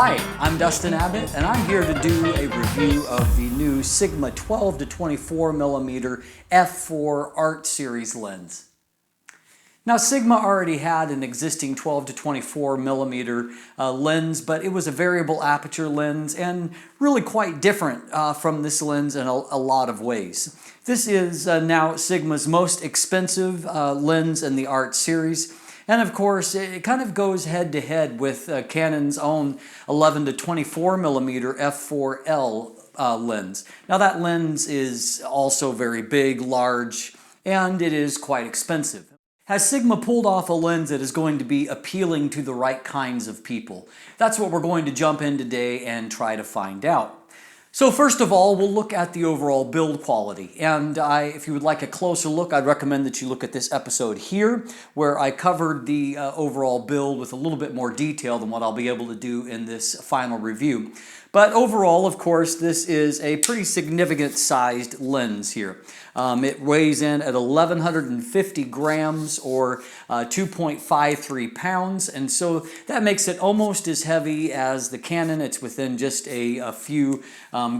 Hi, I'm Dustin Abbott, and I'm here to do a review of the new Sigma 12 to 24mm f4 Art Series lens. Now, Sigma already had an existing 12 to 24mm lens, but it was a variable aperture lens and really quite different from this lens in a lot of ways. This is now Sigma's most expensive lens in the Art series. And of course, it kind of goes head to head with Canon's own 11 to 24mm f4L lens. Now that lens is also very big, large, and it is quite expensive. Has Sigma pulled off a lens that is going to be appealing to the right kinds of people? That's what we're going to jump in today and try to find out. So first of all, we'll look at the overall build quality. And if you would like a closer look, I'd recommend that you look at this episode here, where I covered the overall build with a little bit more detail than what I'll be able to do in this final review. But overall, of course, this is a pretty significant sized lens here. It weighs in at 1,150 grams or 2.53 pounds, and so that makes it almost as heavy as the Canon. It's within just a few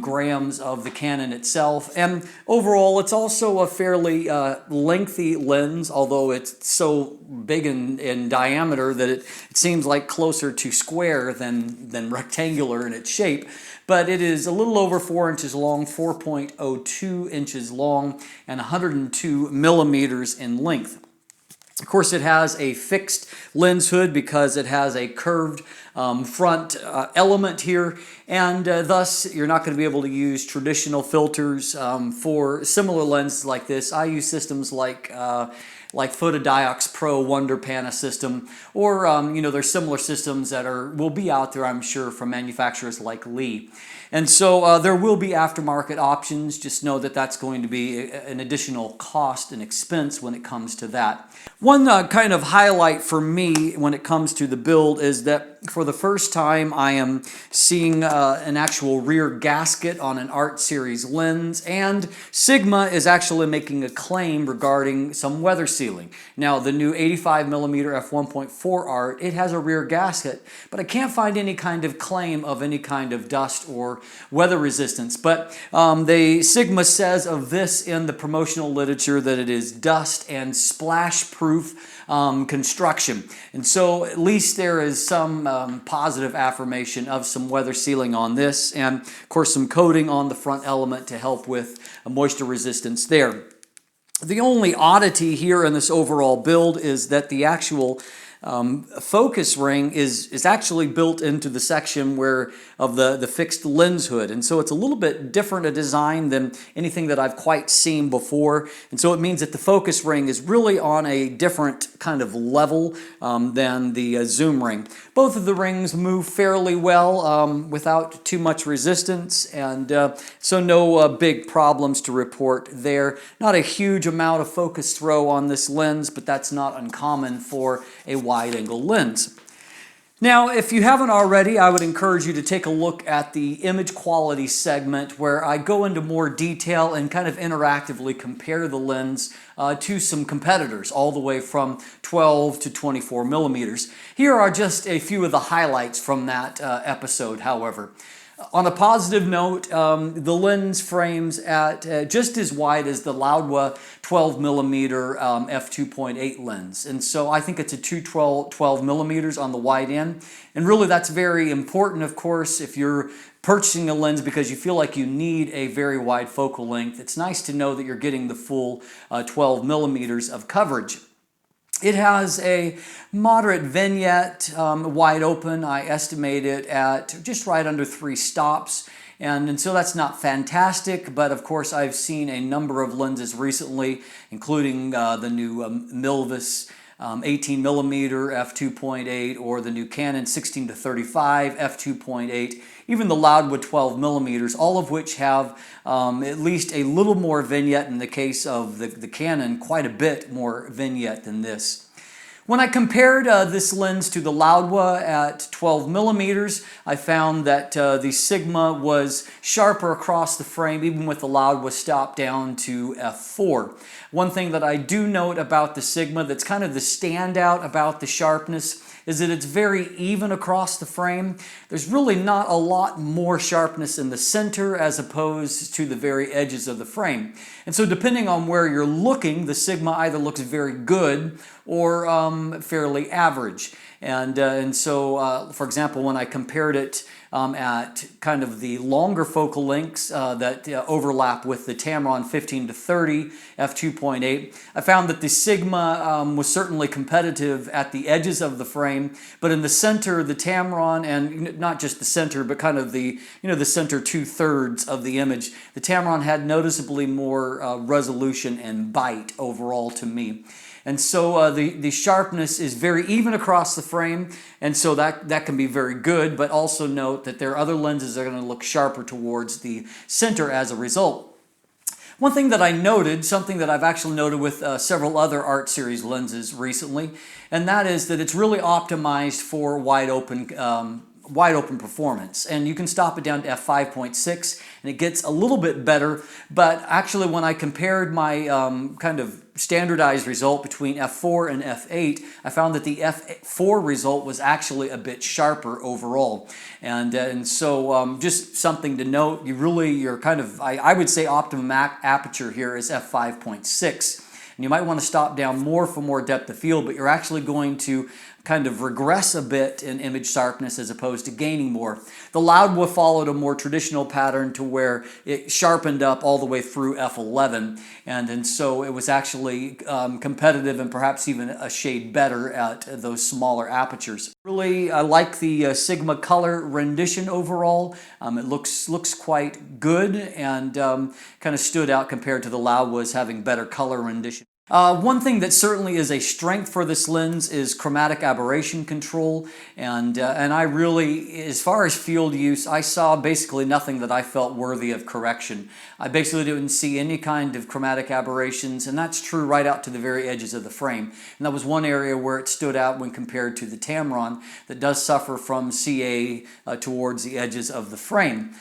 grams of the Canon itself, and overall it's also a fairly lengthy lens, although it's so big in diameter that it seems like closer to square than rectangular in its shape. But it is a little over 4 inches long, 4.02 inches long, and 102 millimeters in length. Of course, it has a fixed lens hood because it has a curved front element here, and thus you're not going to be able to use traditional filters for similar lenses like this. I use systems like Photodiox Pro Wonder Pana system, or there's similar systems that will be out there, I'm sure, from manufacturers like Lee. And so there will be aftermarket options. Just know that that's going to be an additional cost and expense when it comes to that. One kind of highlight for me when it comes to the build is that for the first time I am seeing an actual rear gasket on an Art Series lens, and Sigma is actually making a claim regarding some weather sealing. Now, the new 85mm f1.4 Art, it has a rear gasket, but I can't find any kind of claim of any kind of dust or weather resistance. But Sigma says of this in the promotional literature that it is dust and splash proof construction. And so at least there is some positive affirmation of some weather sealing on this, and of course some coating on the front element to help with moisture resistance there. The only oddity here in this overall build is that the actual focus ring is actually built into the section of the fixed lens hood, and so it's a little bit different a design than anything that I've quite seen before, and so it means that the focus ring is really on a different kind of level than the zoom ring. Both of the rings move fairly well without too much resistance, and so no big problems to report there. Not a huge amount of focus throw on this lens, but that's not uncommon for a wide-angle lens. Now, if you haven't already, I would encourage you to take a look at the image quality segment where I go into more detail and kind of interactively compare the lens to some competitors, all the way from 12 to 24 millimeters. Here are just a few of the highlights from that episode, however. On a positive note, the lens frames at just as wide as the Laowa 12mm f2.8 lens, and so I think it's a 12 millimeters on the wide end, and really that's very important, of course, if you're purchasing a lens because you feel like you need a very wide focal length. It's nice to know that you're getting the full 12 millimeters of coverage. It has a moderate vignette, wide open. I estimate it at just right under 3 stops. And so that's not fantastic, but of course I've seen a number of lenses recently, including the new Milvus 18mm f2.8 or the new Canon 16 to 35 f2.8, even the Laowa 12mm, all of which have at least a little more vignette. In the case of the Canon, quite a bit more vignette than this. When I compared this lens to the Laowa at 12 millimeters, I found that the Sigma was sharper across the frame, even with the Laowa stopped down to f4. One thing that I do note about the Sigma that's kind of the standout about the sharpness is that it's very even across the frame. There's really not a lot more sharpness in the center as opposed to the very edges of the frame. And so depending on where you're looking, the Sigma either looks very good or fairly average. And so, for example, when I compared it at kind of the longer focal lengths that overlap with the Tamron 15 to 30 f2.8, I found that the Sigma was certainly competitive at the edges of the frame, but in the center, the Tamron, and not just the center, but kind of the the center 2/3 of the image, the Tamron had noticeably more resolution and bite overall to me. And so the sharpness is very even across the frame, and so that can be very good, but also note that there are other lenses that are going to look sharper towards the center as a result. One thing that I noted, something that I've actually noted with several other Art Series lenses recently, and that is that it's really optimized for wide open performance, and you can stop it down to f5.6 and it gets a little bit better. But actually, when I compared my kind of standardized result between f4 and f8, I found that the f4 result was actually a bit sharper overall, and so just something to note. You're kind of, I would say optimum aperture here is f5.6. And you might want to stop down more for more depth of field, but you're actually going to kind of regress a bit in image sharpness as opposed to gaining more. The Laowa followed a more traditional pattern to where it sharpened up all the way through f11, and so it was actually competitive and perhaps even a shade better at those smaller apertures. Really, I like the Sigma color rendition overall. It looks quite good and kind of stood out compared to the Laowas having better color rendition. One thing that certainly is a strength for this lens is chromatic aberration control, and I really, as far as field use, I saw basically nothing that I felt worthy of correction. I basically didn't see any kind of chromatic aberrations, and that's true right out to the very edges of the frame. And that was one area where it stood out when compared to the Tamron that does suffer from CA towards the edges of the frame.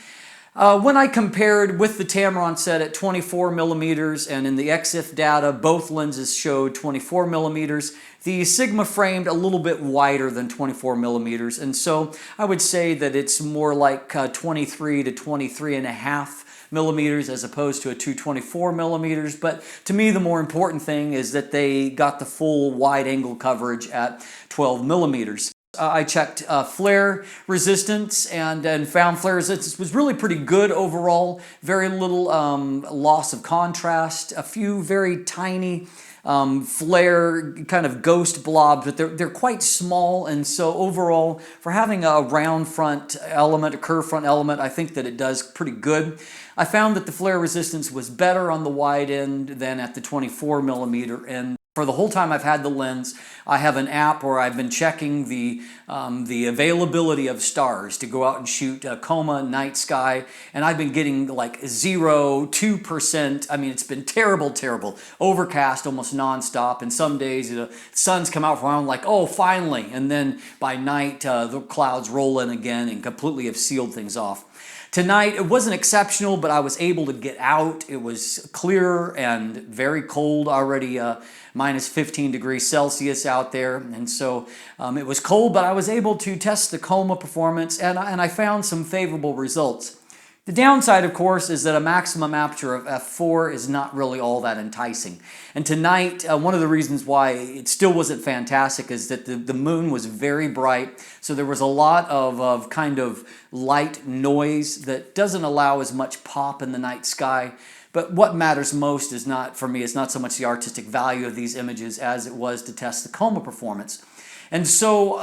When I compared with the Tamron set at 24 millimeters, and in the EXIF data, both lenses showed 24 millimeters, the Sigma framed a little bit wider than 24 millimeters, and so I would say that it's more like 23 to 23.5 millimeters as opposed to a 224 millimeters. But to me, the more important thing is that they got the full wide angle coverage at 12 millimeters. I checked flare resistance and found flare resistance was really pretty good overall. Very little loss of contrast, a few very tiny flare kind of ghost blobs, but they're quite small, and so overall, for having a round front element, a curved front element, I think that it does pretty good. I found that the flare resistance was better on the wide end than at the 24 millimeter end. For the whole time I've had the lens, I have an app where I've been checking the availability of stars to go out and shoot coma, night sky, and I've been getting like 0, 2%. I mean, it's been terrible, terrible. Overcast almost nonstop, and some days the sun's come out from I'm like, oh, finally, and then by night the clouds roll in again and completely have sealed things off. Tonight, it wasn't exceptional, but I was able to get out. It was clear and very cold already, minus 15 degrees Celsius out there. And so it was cold, but I was able to test the coma performance, and I found some favorable results. The downside, of course, is that a maximum aperture of f4 is not really all that enticing. And tonight, one of the reasons why it still wasn't fantastic is that the moon was very bright, so there was a lot of kind of light noise that doesn't allow as much pop in the night sky. But what matters most is not, for me, it's not so much the artistic value of these images as it was to test the coma performance. And so,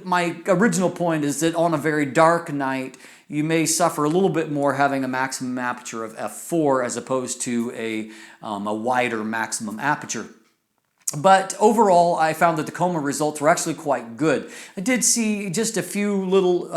my original point is that on a very dark night, you may suffer a little bit more having a maximum aperture of f4 as opposed to a wider maximum aperture. But overall, I found that the coma results were actually quite good. I did see just a few little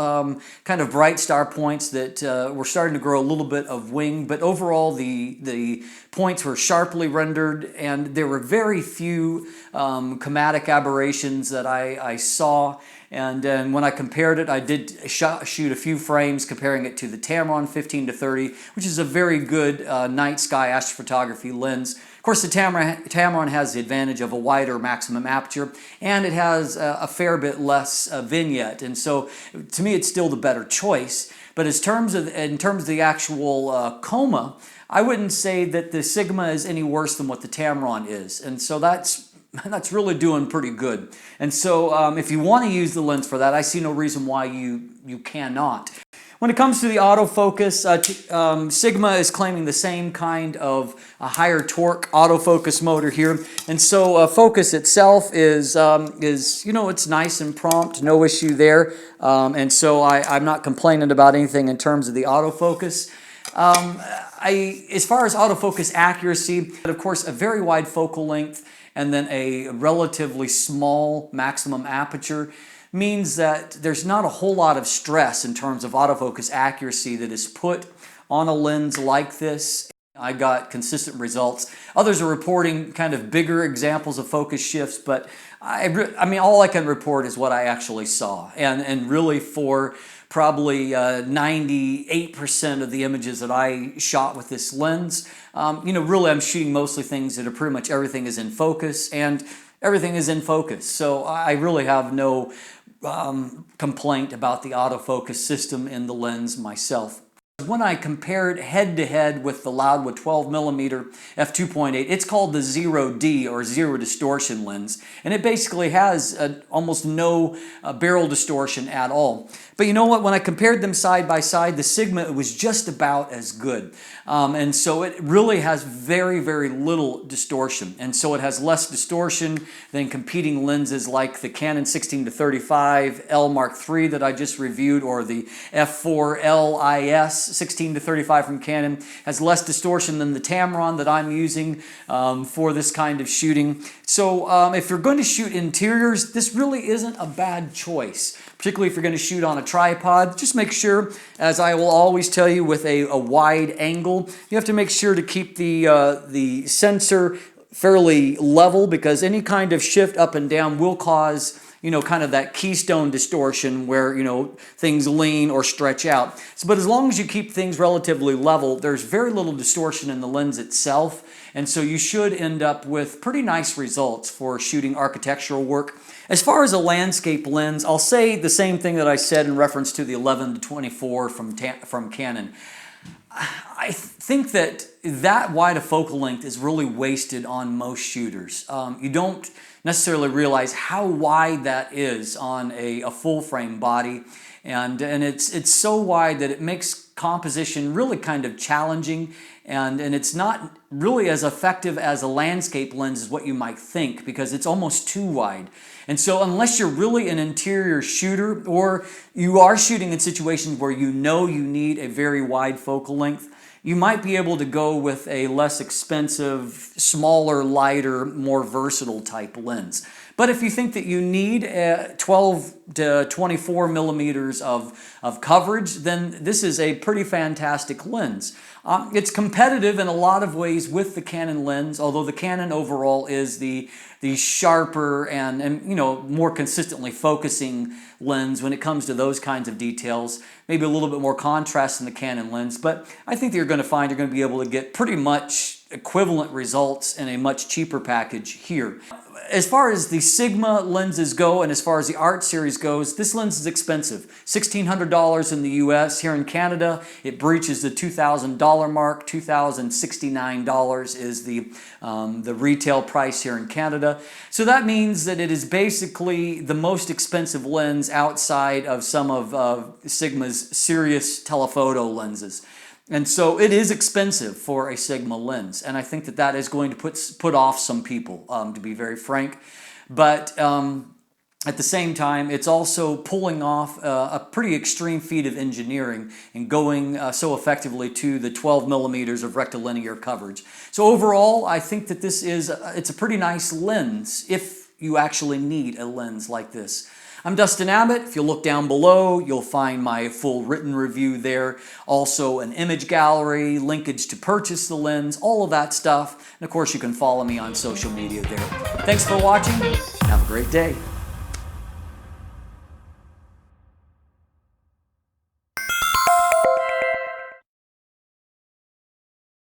kind of bright star points that were starting to grow a little bit of wing, but overall the points were sharply rendered, and there were very few chromatic aberrations that I saw. And then when I compared it, I did shoot a few frames comparing it to the Tamron 15-30, which is a very good night sky astrophotography lens. Of course, the Tamron has the advantage of a wider maximum aperture, and it has a fair bit less vignette. And so, to me, it's still the better choice. But in terms of the actual coma, I wouldn't say that the Sigma is any worse than what the Tamron is. And so that's really doing pretty good. And so if you want to use the lens for that, I see no reason why you cannot. When it comes to the autofocus, Sigma is claiming the same kind of a higher torque autofocus motor here. And so focus itself is it's nice and prompt, no issue there. And so I'm not complaining about anything in terms of the autofocus. As far as autofocus accuracy, of course, a very wide focal length and then a relatively small maximum aperture means that there's not a whole lot of stress in terms of autofocus accuracy that is put on a lens like this. I got consistent results. Others are reporting kind of bigger examples of focus shifts, but I mean, all I can report is what I actually saw. And really for probably 98% of the images that I shot with this lens, really I'm shooting mostly things that are pretty much everything is in focus, and everything is in focus. So I really have no complaint about the autofocus system in the lens myself. When I compared head-to-head with the Loudwood 12mm f2.8, it's called the 0D or zero distortion lens, and it basically has almost no barrel distortion at all. But you know what? When I compared them side by side, the Sigma was just about as good. And so it really has very, very little distortion. And so it has less distortion than competing lenses like the Canon 16-35 L Mark III that I just reviewed, or the f4 LIS 16-35 from Canon. Has less distortion than the Tamron that I'm using for this kind of shooting. So if you're going to shoot interiors, this really isn't a bad choice. Particularly if you're going to shoot on a tripod, just make sure, as I will always tell you with a wide angle, you have to make sure to keep the sensor fairly level, because any kind of shift up and down will cause kind of that keystone distortion where, things lean or stretch out. So, but as long as you keep things relatively level, there's very little distortion in the lens itself. And so you should end up with pretty nice results for shooting architectural work. As far as a landscape lens, I'll say the same thing that I said in reference to the 11-24 from Canon. I think that wide a focal length is really wasted on most shooters. You don't necessarily realize how wide that is on a full frame body, and it's so wide that it makes composition really kind of challenging, and it's not really as effective as a landscape lens is what you might think, because it's almost too wide. And so unless you're really an interior shooter, or you are shooting in situations where you need a very wide focal length, you might be able to go with a less expensive, smaller, lighter, more versatile type lens. But if you think that you need 12 to 24 millimeters of coverage, then this is a pretty fantastic lens. It's competitive in a lot of ways with the Canon lens, although the Canon overall is the sharper and more consistently focusing lens when it comes to those kinds of details. Maybe a little bit more contrast in the Canon lens, but I think that you're going to be able to get pretty much equivalent results in a much cheaper package here. As far as the Sigma lenses go, and as far as the Art series goes, this lens is expensive. $1,600 in the US. Here in Canada, it breaches the $2,000 mark. $2,069 is the retail price here in Canada. So that means that it is basically the most expensive lens outside of some of Sigma's serious telephoto lenses. And so it is expensive for a Sigma lens, and I think that is going to put off some people, to be very frank. But at the same time, it's also pulling off a pretty extreme feat of engineering and going so effectively to the 12 millimeters of rectilinear coverage. So overall, I think that it's a pretty nice lens if you actually need a lens like this. I'm Dustin Abbott. If you look down below, you'll find my full written review there. Also an image gallery, linkage to purchase the lens, all of that stuff. And of course, you can follow me on social media there. Thanks for watching. Have a great day.